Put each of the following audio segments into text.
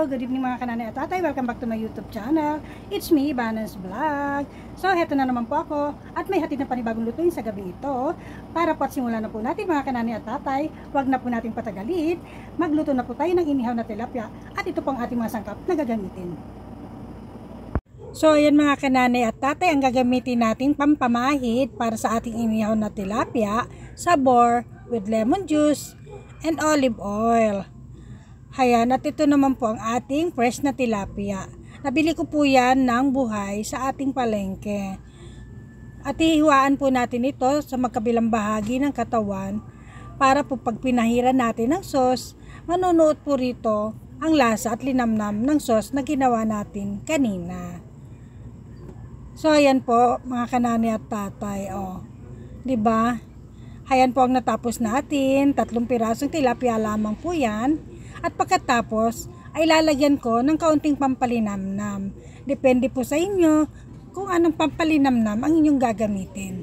good evening mga kananay at tatay. Welcome back to my YouTube channel. It's me, Banans Vlog. So, heto na naman po ako at may hatid na panibagong lutuin sa gabi ito. Para po at simulan na po natin mga kananay at tatay. Huwag na po natin patagalin. Magluto na po tayo ng inihaw na tilapia at ito po ang ating mga sangkap na gagamitin. So, ayan mga kananay at tatay, ang gagamitin natin pampamahid para sa ating inihaw na tilapia, sabor with lemon juice and olive oil. Ayan, at ito naman po ang ating fresh na tilapia. Nabili ko po yan ng buhay sa ating palengke. At hihiwaan po natin ito sa magkabilang bahagi ng katawan para po pag pinahiran natin ng sauce, manunuot po rito ang lasa at linamnam ng sauce na ginawa natin kanina. So ayan po mga kanani at tatay, oh. 'Di ba? Ayan po ang natapos natin, 3 pirasong tilapia lamang po 'yan. At pagkatapos ay lalagyan ko ng kaunting pampalinamnam. Depende po sa inyo kung anong pampalinamnam ang inyong gagamitin.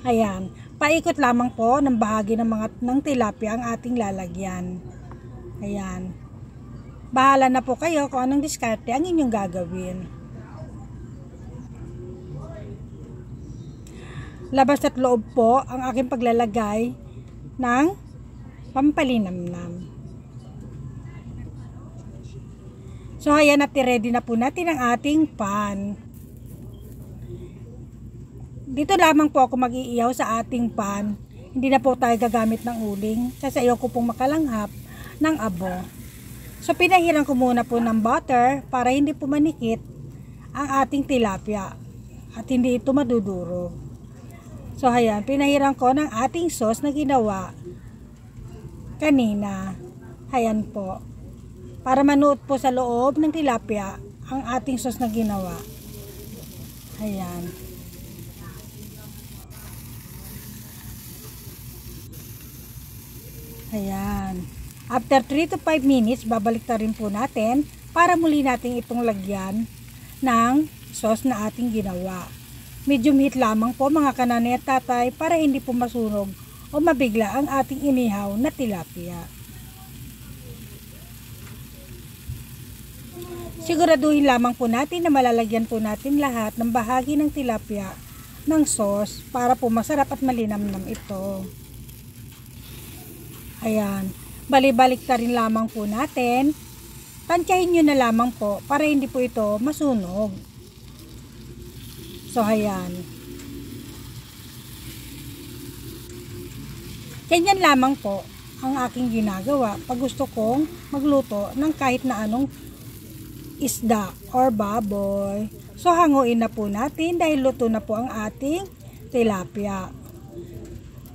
Ayan, paikot lamang po ng bahagi ng tilapia ang ating lalagyan. Ayan. Bahala na po kayo kung anong diskarte ang inyong gagawin. Labas at loob po ang aking paglalagay ng pampalinamnam. So ayan, at ready na po natin ang ating pan. Dito lamang po ako mag-iihaw sa ating pan. Hindi na po tayo gagamit ng uling kasi ayoko pong makalanghap ng abo. So pinahiran ko muna po ng butter para hindi po manikit ang ating tilapia at hindi ito madudurog. So ayan, pinahiran ko ng ating sauce na ginawa kanina. Ayan po. Para manuot po sa loob ng tilapia ang ating sauce na ginawa. Ayan. Ayan. After 3 to 5 minutes, babalik na rin po natin para muli natin itong lagyan ng sauce na ating ginawa. Medium heat lamang po mga kananay at tatay para hindi po masunog o mabigla ang ating inihaw na tilapia. Siguraduhin lamang po natin na malalagyan po natin lahat ng bahagi ng tilapia ng sauce para po masarap at malinamnam ito. Ayan, balik-balik na rin lamang po natin. Tansyahin nyo na lamang po para hindi po ito masunog. So ayan. Ganyan lamang po ang aking ginagawa pag gusto kong magluto ng kahit na anong isda or baboy. So hanguin na po natin dahil luto na po ang ating tilapia.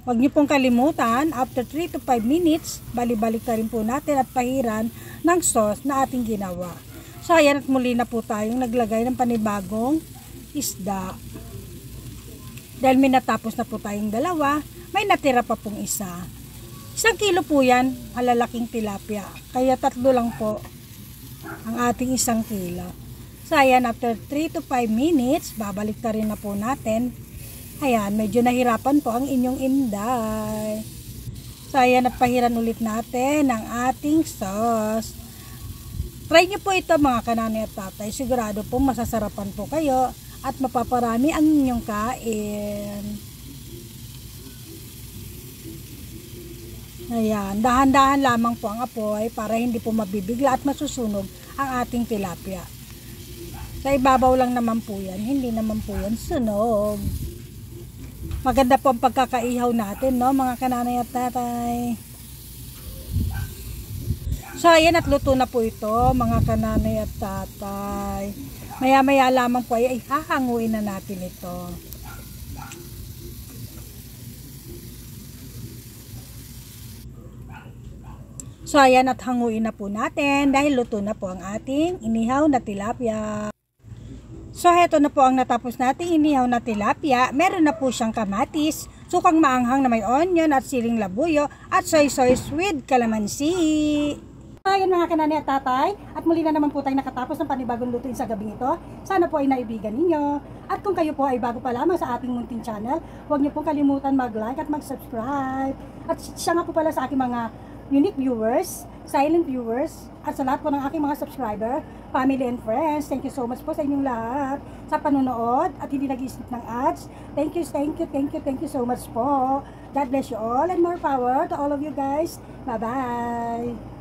Huwag niyo pong kalimutan, after 3 to 5 minutes, balik-balik na rin po natin at pahiran ng sauce na ating ginawa. So ayan, at muli na po tayong naglagay ng panibagong isda. Dahil may natapos na po tayong dalawa, may natira pa pong isa. 1 kilo po yan, malalaking tilapia. Kaya 3 lang po ang ating 1 kilo. So ayan, after 3 to 5 minutes, babalik na rin na po natin. Ayan, medyo nahirapan po ang inyong inday. So ayan, at pahiran ulit natin ang ating sauce. Try nyo po ito mga kananay at tatay. Sigurado po masasarapan po kayo at mapaparami ang inyong kain. Ayan, dahan-dahan lamang po ang apoy para hindi po mabibigla at masusunog ang ating tilapia. Sa ibabaw lang naman po yan, hindi naman po yan sunog. Maganda po ang pagkakaihaw natin, no, mga kananay at tatay. So ayan, at luto na po ito mga kananay at tatay. Maya-maya lamang po ay hahanguin na natin ito. So ayan, at hanguin na po natin dahil luto na po ang ating inihaw na tilapia. So heto na po ang natapos nating inihaw na tilapia. Meron na po siyang kamatis, sukang maanghang na may onion at siling labuyo at soy sauce with calamansi. Ayan mga kananay at tatay, at muli na naman po tayo nakatapos ng panibagong lutuin sa gabing ito. Sana po ay naibigan ninyo. At kung kayo po ay bago pa lamang sa ating munting channel, huwag niyo pong kalimutan mag-like at mag-subscribe. At siya nga po pala sa aking mga unique viewers, silent viewers, at sa lahat po ng aking mga subscriber, family and friends. Thank you so much po sa inyong lahat sa panonood at hindi nag-iisip ng ads. Thank you so much po. God bless you all and more power to all of you guys. Bye-bye!